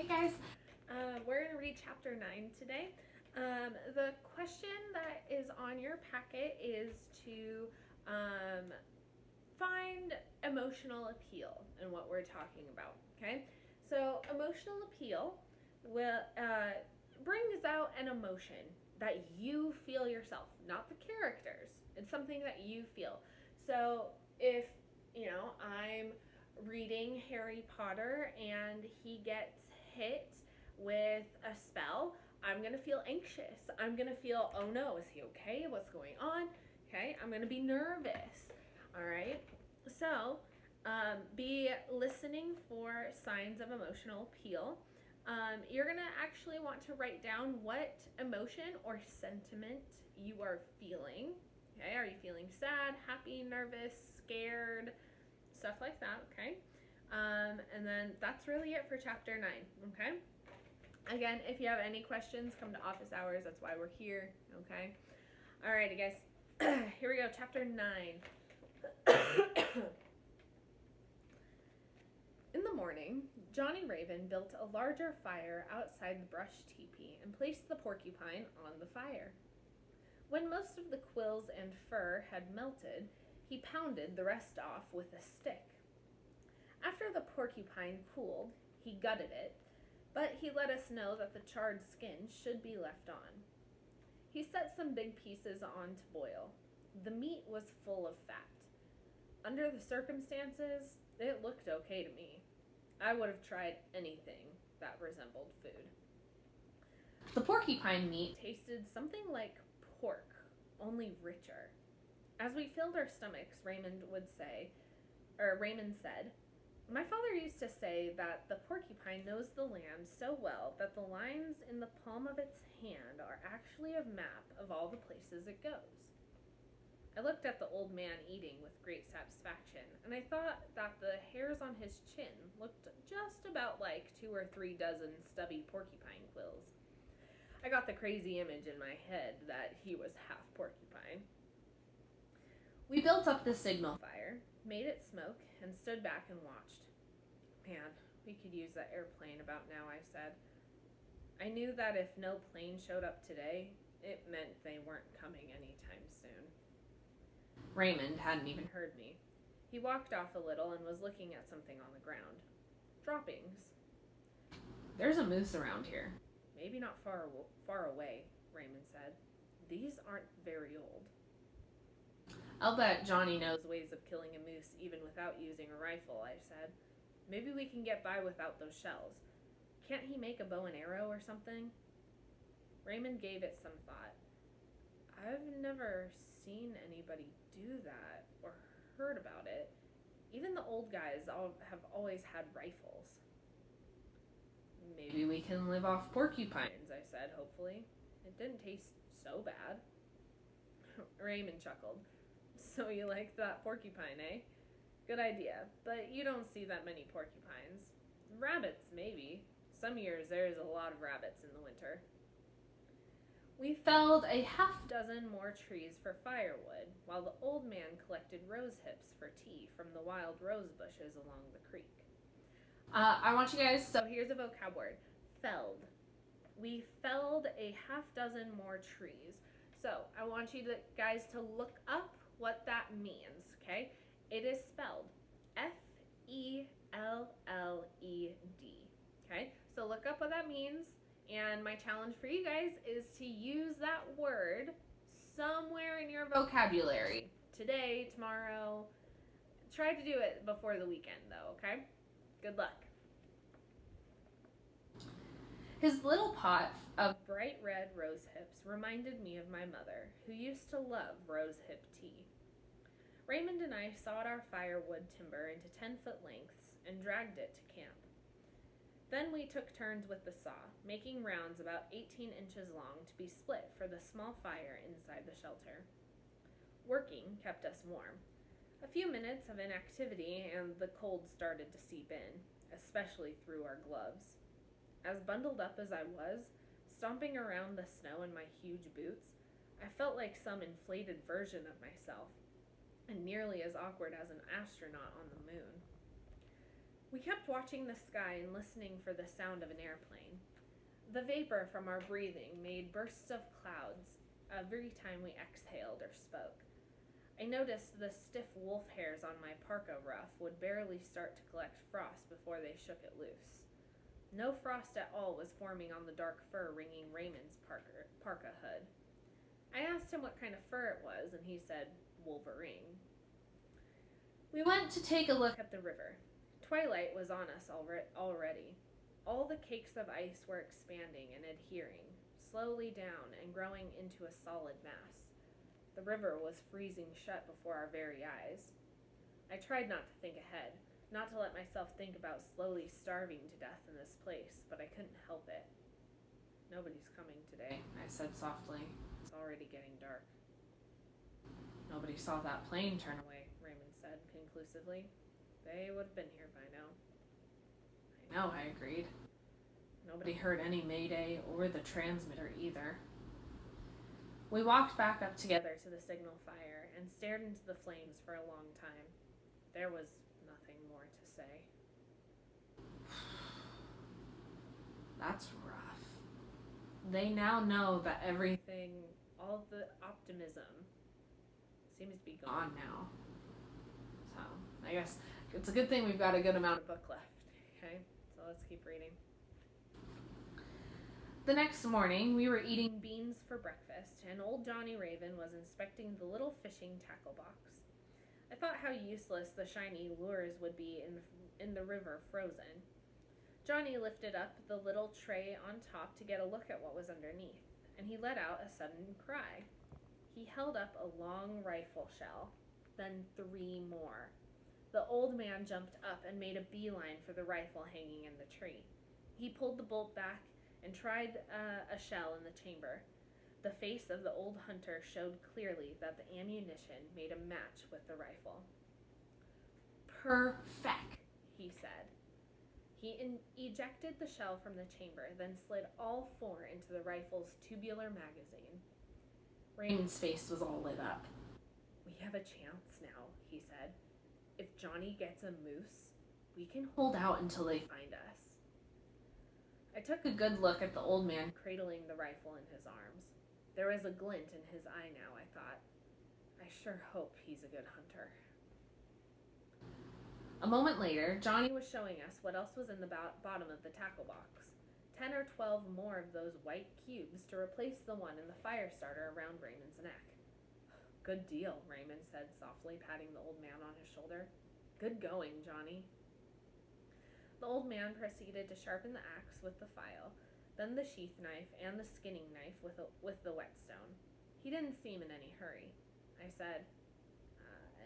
guys. We're going to read chapter 9 today. The question that is on your packet is to find emotional appeal in what we're talking about, okay? So emotional appeal will brings out an emotion that you feel yourself, not the characters. It's something that you feel. So if, I'm reading Harry Potter and he gets hit with a spell, I'm going to feel anxious. I'm going to feel, oh no, is he okay? What's going on? Okay, I'm going to be nervous. All right. So, be listening for signs of emotional appeal. You're going to actually want to write down what emotion or sentiment you are feeling. Okay, are you feeling sad, happy, nervous, scared, stuff like that, okay? And then that's really it for chapter 9, okay? Again, if you have any questions, come to office hours. That's why we're here, okay? Alrighty, guys. Here we go, chapter 9. In the morning, Johnny Raven built a larger fire outside the brush teepee and placed the porcupine on the fire. When most of the quills and fur had melted, he pounded the rest off with a stick. After the porcupine cooled, he gutted it, but he let us know that the charred skin should be left on. He set some big pieces on to boil. The meat was full of fat. Under the circumstances, it looked okay to me. I would have tried anything that resembled food. The porcupine meat tasted something like pork, only richer. As we filled our stomachs, Raymond said, "My father used to say that the porcupine knows the land so well that the lines in the palm of its hand are actually a map of all the places it goes." I looked at the old man eating with great satisfaction, and I thought that the hairs on his chin looked just about like 2 or 3 dozen stubby porcupine quills. I got the crazy image in my head that he was half porcupine. We built up the signal fire, made it smoke, and stood back and watched. Man, we could use that airplane about now, I said. I knew that if no plane showed up today, it meant they weren't coming anytime soon. Raymond hadn't even heard me. He walked off a little and was looking at something on the ground. Droppings. "There's a moose around here. Maybe not far away," Raymond said. "These aren't very old." "I'll bet Johnny knows ways of killing a moose even without using a rifle," I said. "Maybe we can get by without those shells. Can't he make a bow and arrow or something?" Raymond gave it some thought. "I've never seen anybody do that or heard about it. Even the old guys have always had rifles." "Maybe we can live off porcupines," I said, hopefully. It didn't taste so bad. Raymond chuckled. "So you like that porcupine, eh? Good idea, but you don't see that many porcupines. Rabbits, maybe. Some years there is a lot of rabbits in the winter." We felled a half-dozen more trees for firewood, while the old man collected rose hips for tea from the wild rose bushes along the creek. I want you guys, so here's a vocab word. Felled. We felled a half-dozen more trees. So I want you guys to look up what that means, okay? It is spelled F-E-L-L-E-D, okay? So look up what that means. And my challenge for you guys is to use that word somewhere in your vocabulary. Today, tomorrow. Try to do it before the weekend, though, okay? Good luck. His little pot of bright red rose hips reminded me of my mother, who used to love rose hip tea. Raymond and I sawed our firewood timber into 10-foot lengths and dragged it to camp. Then we took turns with the saw, making rounds about 18 inches long to be split for the small fire inside the shelter. Working kept us warm. A few minutes of inactivity and the cold started to seep in, especially through our gloves. As bundled up as I was, stomping around the snow in my huge boots, I felt like some inflated version of myself, and nearly as awkward as an astronaut on the moon. We kept watching the sky and listening for the sound of an airplane. The vapor from our breathing made bursts of clouds every time we exhaled or spoke. I noticed the stiff wolf hairs on my parka ruff would barely start to collect frost before they shook it loose. No frost at all was forming on the dark fur ringing Raymond's parka hood. I asked him what kind of fur it was, and he said, Wolverine. We went to take a look at the river. Twilight was on us already. All the cakes of ice were expanding and adhering, slowly down and growing into a solid mass. The river was freezing shut before our very eyes. I tried not to think ahead, not to let myself think about slowly starving to death in this place, but I couldn't help it. Nobody's coming today, I said softly. It's already getting dark. Nobody saw that plane turn away, Raymond said conclusively. They would have been here by now. I know, I agreed. Nobody heard any mayday or the transmitter either. We walked back up together to the signal fire and stared into the flames for a long time. There was nothing more to say. That's rough. They now know that everything, all the optimism, seems to be gone now. So, I guess it's a good thing we've got a good amount of book left. Okay, so let's keep reading. The next morning, we were eating beans for breakfast, and old Johnny Raven was inspecting the little fishing tackle box. I thought how useless the shiny lures would be in the river frozen. Johnny lifted up the little tray on top to get a look at what was underneath, and he let out a sudden cry. He held up a long rifle shell, then 3 more. The old man jumped up and made a beeline for the rifle hanging in the tree. He pulled the bolt back and tried a shell in the chamber. The face of the old hunter showed clearly that the ammunition made a match with the rifle. Perfect, he said. He ejected the shell from the chamber, then slid all 4 into the rifle's tubular magazine. Raymond's face was all lit up. We have a chance now, he said. If Johnny gets a moose, we can hold out until they find us. I took a good look at the old man cradling the rifle in his arms. There was a glint in his eye now, I thought. I sure hope he's a good hunter. A moment later, Johnny was showing us what else was in the bottom of the tackle box. 10 or 12 more of those white cubes to replace the one in the fire starter around Raymond's neck. Good deal, Raymond said softly, patting the old man on his shoulder. Good going, Johnny. The old man proceeded to sharpen the axe with the file, then the sheath knife and the skinning knife with the whetstone. He didn't seem in any hurry. I said,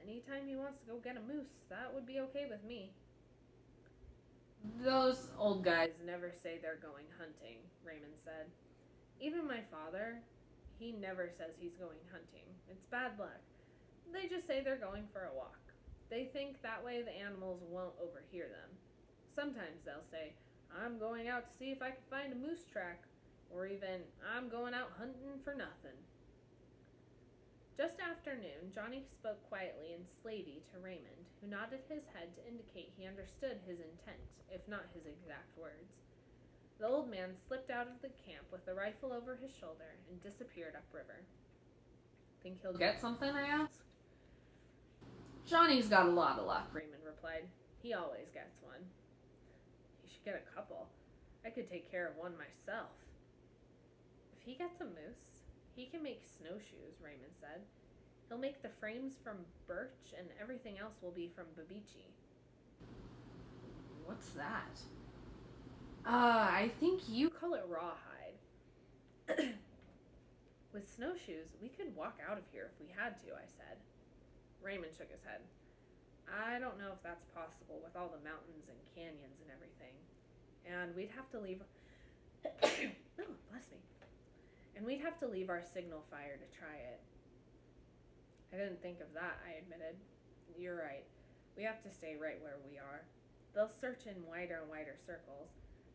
anytime he wants to go get a moose, that would be okay with me. Those old guys never say they're going hunting, Raymond said. Even my father, he never says he's going hunting. It's bad luck. They just say they're going for a walk. They think that way the animals won't overhear them. Sometimes they'll say, I'm going out to see if I can find a moose track, or even, I'm going out hunting for nothing. Just after noon, Johnny spoke quietly and slavey to Raymond, who nodded his head to indicate he understood his intent, if not his exact words. The old man slipped out of the camp with the rifle over his shoulder and disappeared upriver. Think he'll get something, I asked. Johnny's got a lot of luck, Raymond replied. He always gets one. He should get a couple. I could take care of one myself. If he gets a moose, he can make snowshoes, Raymond said. He'll make the frames from birch and everything else will be from babiche. What's that? I think you call it rawhide. With snowshoes, we could walk out of here if we had to, I said. Raymond shook his head. I don't know if that's possible with all the mountains and canyons and everything. And we'd have to leave... Oh, bless me. And we'd have to leave our signal fire to try it. I didn't think of that, I admitted. You're right. We have to stay right where we are. They'll search in wider and wider circles.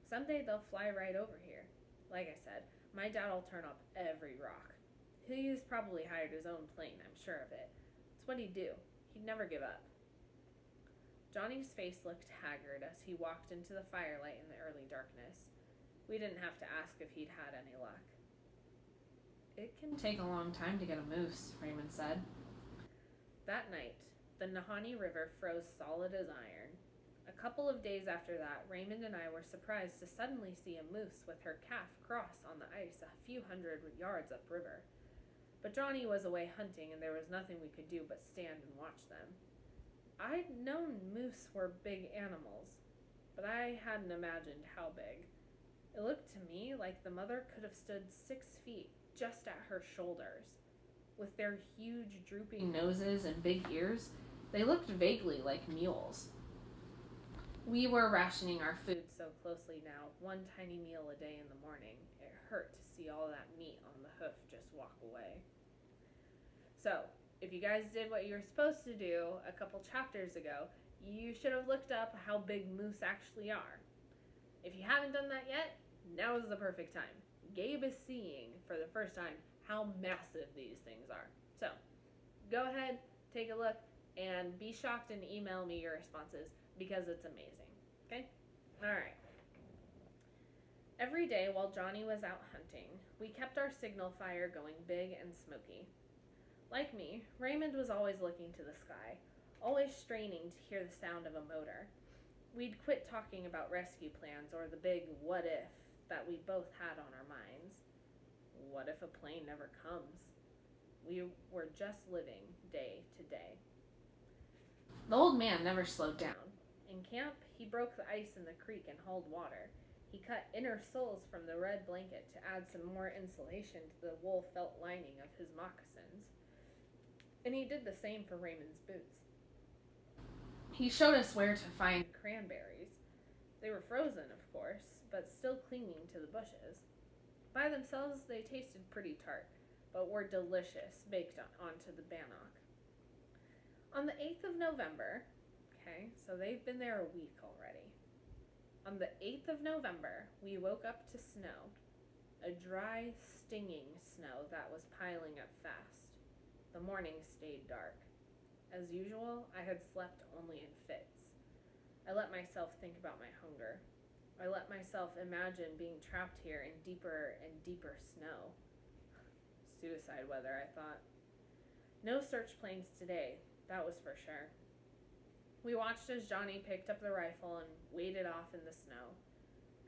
Someday they'll fly right over here. Like I said, my dad'll turn up every rock. He's probably hired his own plane, I'm sure of it. It's what he'd do. He'd never give up. Johnny's face looked haggard as he walked into the firelight in the early darkness. We didn't have to ask if he'd had any luck. It can take a long time to get a moose, Raymond said. That night, the Nahanni River froze solid as iron. A couple of days after that, Raymond and I were surprised to suddenly see a moose with her calf cross on the ice a few hundred yards upriver. But Johnny was away hunting, and there was nothing we could do but stand and watch them. I'd known moose were big animals, but I hadn't imagined how big. It looked to me like the mother could have stood 6 feet just at her shoulders. With their huge drooping noses and big ears, they looked vaguely like mules. We were rationing our food so closely now, one tiny meal a day in the morning. It hurt to see all that meat on the hoof just walk away. So, if you guys did what you were supposed to do a couple chapters ago, you should have looked up how big moose actually are. If you haven't done that yet, now is the perfect time. Gabe is seeing, for the first time, how massive these things are. So, go ahead, take a look, and be shocked and email me your responses, because it's amazing. Okay? Alright. Every day while Johnny was out hunting, we kept our signal fire going big and smoky. Like me, Raymond was always looking to the sky, always straining to hear the sound of a motor. We'd quit talking about rescue plans or the big what if that we both had on our minds. What if a plane never comes? We were just living day to day. The old man never slowed down. In camp, he broke the ice in the creek and hauled water. He cut inner soles from the red blanket to add some more insulation to the wool felt lining of his moccasins. And he did the same for Raymond's boots. He showed us where to find cranberries. They were frozen, of course, but still clinging to the bushes. By themselves, they tasted pretty tart, but were delicious baked onto the bannock. On the 8th of November, okay, so they've been there a week already. On the 8th of November, we woke up to snow, a dry, stinging snow that was piling up fast. The morning stayed dark. As usual, I had slept only in fits. I let myself think about my hunger. I let myself imagine being trapped here in deeper and deeper snow. Suicide weather, I thought. No search planes today, that was for sure. We watched as Johnny picked up the rifle and waded off in the snow.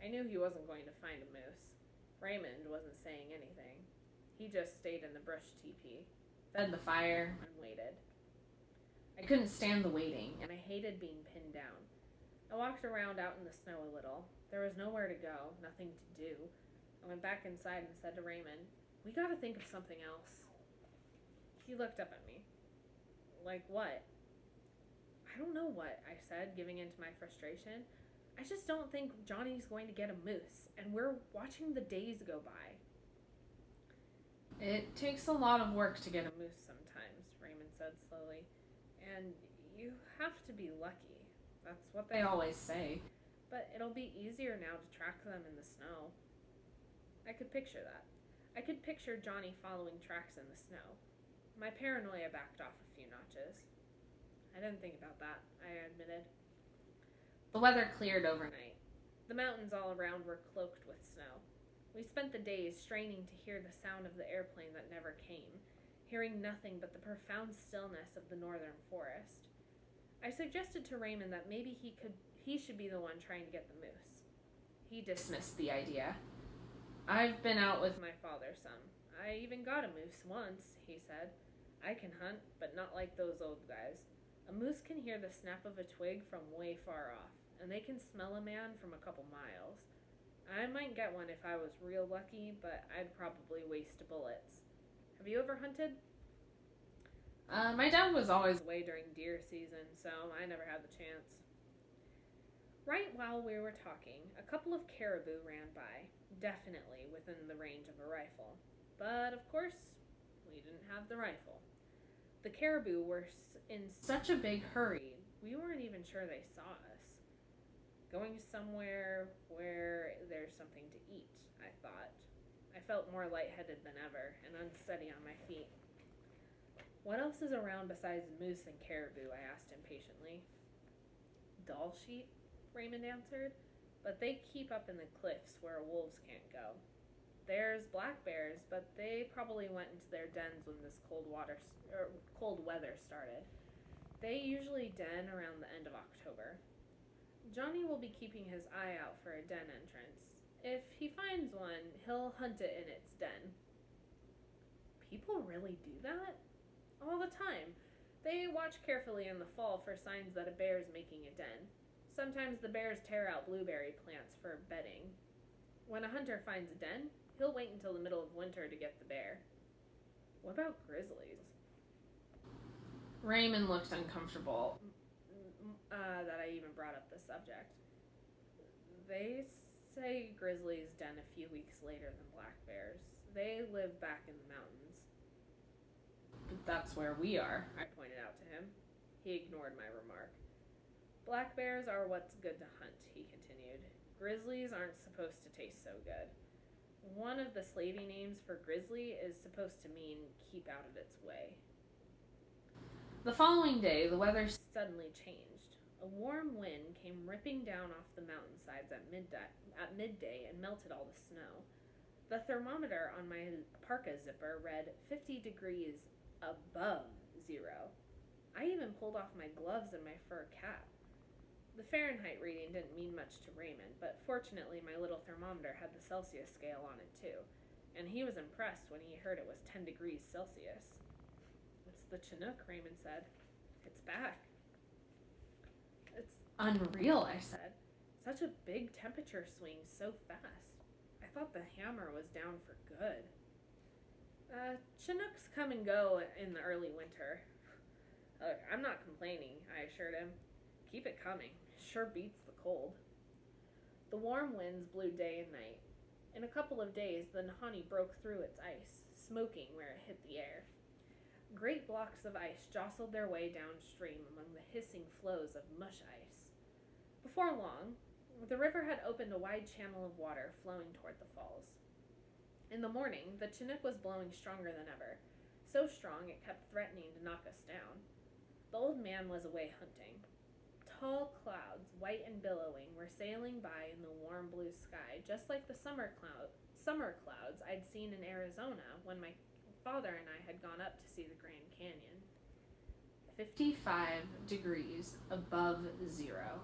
I knew he wasn't going to find a moose. Raymond wasn't saying anything. He just stayed in the brush teepee, fed the fire, and waited. I couldn't stand the waiting, and I hated being pinned down. I walked around out in the snow a little. There was nowhere to go, nothing to do. I went back inside and said to Raymond, "We gotta think of something else." He looked up at me. "Like what?" "I don't know what," I said, giving in to my frustration. "I just don't think Johnny's going to get a moose, and we're watching the days go by." "It takes a lot of work to get a moose sometimes," Raymond said slowly. "And you have to be lucky. That's what they always say. But it'll be easier now to track them in the snow." I could picture that. I could picture Johnny following tracks in the snow. My paranoia backed off a few notches. "I didn't think about that," I admitted. The weather cleared overnight. The mountains all around were cloaked with snow. We spent the days straining to hear the sound of the airplane that never came, hearing nothing but the profound stillness of the northern forest. I suggested to Raymond that maybe he should be the one trying to get the moose. He dismissed the idea. "I've been out with my father some. I even got a moose once," he said. "I can hunt, but not like those old guys. A moose can hear the snap of a twig from way far off, and they can smell a man from a couple miles. I might get one if I was real lucky, but I'd probably waste bullets. Have you ever hunted?" My dad was always away during deer season, so I never had the chance. Right while we were talking, a couple of caribou ran by, definitely within the range of a rifle. But, of course, we didn't have the rifle. The caribou were in such a big hurry, we weren't even sure they saw us. Going somewhere where there's something to eat, I thought. I felt more lightheaded than ever and unsteady on my feet. "What else is around besides moose and caribou?" I asked impatiently. Doll sheep, Raymond answered, but they keep up in the cliffs where wolves can't go. There's black bears, but they probably went into their dens when this cold weather started. They usually den around the end of October. Johnny will be keeping his eye out for a den entrance. If he finds one, he'll hunt it in its den. People really do that? All the time. They watch carefully in the fall for signs that a bear's making a den. Sometimes the bears tear out blueberry plants for bedding. When a hunter finds a den, he'll wait until the middle of winter to get the bear. What about grizzlies? Raymond looked uncomfortable. That I even brought up the subject. They say grizzlies den a few weeks later than black bears. They live back in the mountains. But that's where we are. I pointed out to him. He ignored my remark. Black bears are what's good to hunt, he continued. Grizzlies aren't supposed to taste so good. One of the slavey names for grizzly is supposed to mean keep out of its way. The following day, the weather suddenly changed. A warm wind came ripping down off the mountainsides at midday and melted all the snow. The thermometer on my parka zipper read 50 degrees above zero. I even pulled off my gloves and my fur cap. The Fahrenheit reading didn't mean much to Raymond, but fortunately my little thermometer had the Celsius scale on it too, and he was impressed when he heard it was 10 degrees Celsius. It's the Chinook, Raymond said. It's back. It's unreal, I said. Such a big temperature swing so fast. I thought the hammer was down for good. Chinooks come and go in the early winter. Look, I'm not complaining, I assured him. Keep it coming. Sure beats the cold. The warm winds blew day and night. In a couple of days, the Nahanni broke through its ice, smoking where it hit the air. Great blocks of ice jostled their way downstream among the hissing flows of mush ice. Before long, the river had opened a wide channel of water flowing toward the falls. In the morning, the Chinook was blowing stronger than ever, so strong it kept threatening to knock us down. The old man was away hunting. Tall clouds, white and billowing, were sailing by in the warm blue sky, just like the summer clouds I'd seen in Arizona when my father and I had gone up to see the Grand Canyon. 55 degrees above zero.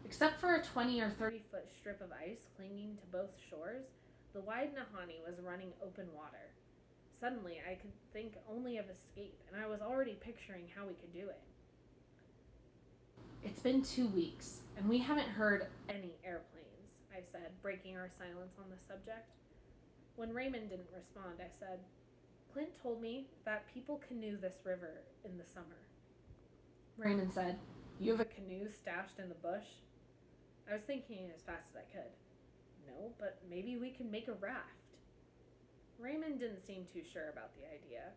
Except for a 20 or 30-foot strip of ice clinging to both shores, the wide Nahanni was running open water. Suddenly, I could think only of escape, and I was already picturing how we could do it. It's been 2 weeks, and we haven't heard any airplanes, I said, breaking our silence on the subject. When Raymond didn't respond, I said, Clint told me that people canoe this river in the summer. Raymond said, You have a canoe stashed in the bush? I was thinking as fast as I could. No, but maybe we can make a raft. Raymond didn't seem too sure about the idea.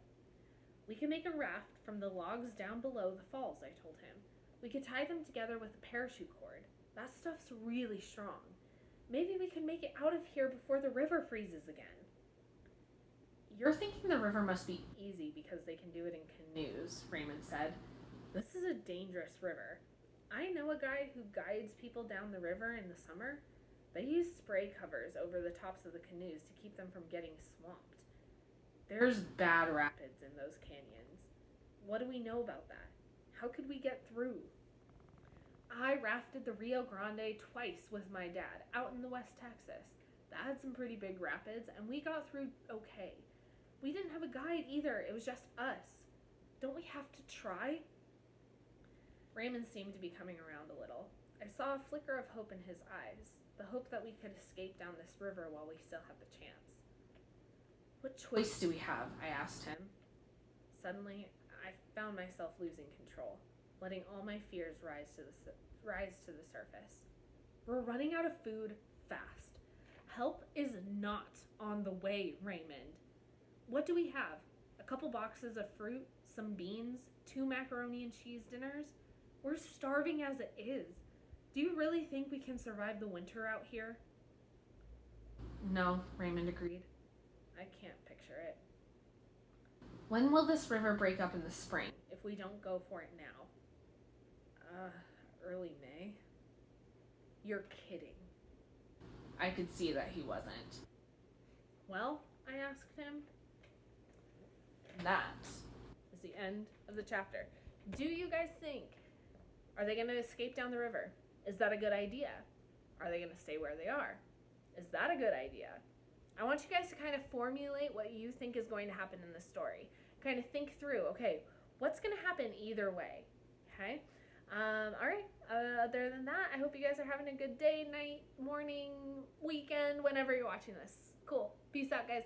We can make a raft from the logs down below the falls, I told him. We could tie them together with a parachute cord. That stuff's really strong. Maybe we can make it out of here before the river freezes again. You're thinking the river must be easy because they can do it in canoes, Raymond said. This is a dangerous river. I know a guy who guides people down the river in the summer. They use spray covers over the tops of the canoes to keep them from getting swamped. There's bad rapids in those canyons. What do we know about that? How could we get through? I rafted the Rio Grande twice with my dad out in the West Texas. That had some pretty big rapids, and we got through okay. We didn't have a guide either. It was just us. Don't we have to try? Raymond seemed to be coming around a little. I saw a flicker of hope in his eyes, the hope that we could escape down this river while we still have the chance. What choice do we have? I asked him. Suddenly, I found myself losing control, letting all my fears rise to the surface. We're running out of food fast. Help is not on the way, Raymond. What do we have? A couple boxes of fruit, some beans, 2 macaroni and cheese dinners? We're starving as it is. Do you really think we can survive the winter out here? No, Raymond agreed. I can't picture it. When will this river break up in the spring? If we don't go for it now. early May? You're kidding. I could see that he wasn't. Well, I asked him. That Is the end of the chapter. Do you guys think, are they going to escape down the river? Is that a good idea? Are they going to stay where they are? Is that a good idea? I want you guys to kind of formulate what you think is going to happen in this story. Kind of think through, okay, what's going to happen either way? Okay? All right. Other than that, I hope you guys are having a good day, night, morning, weekend, whenever you're watching this. Cool. Peace out, guys.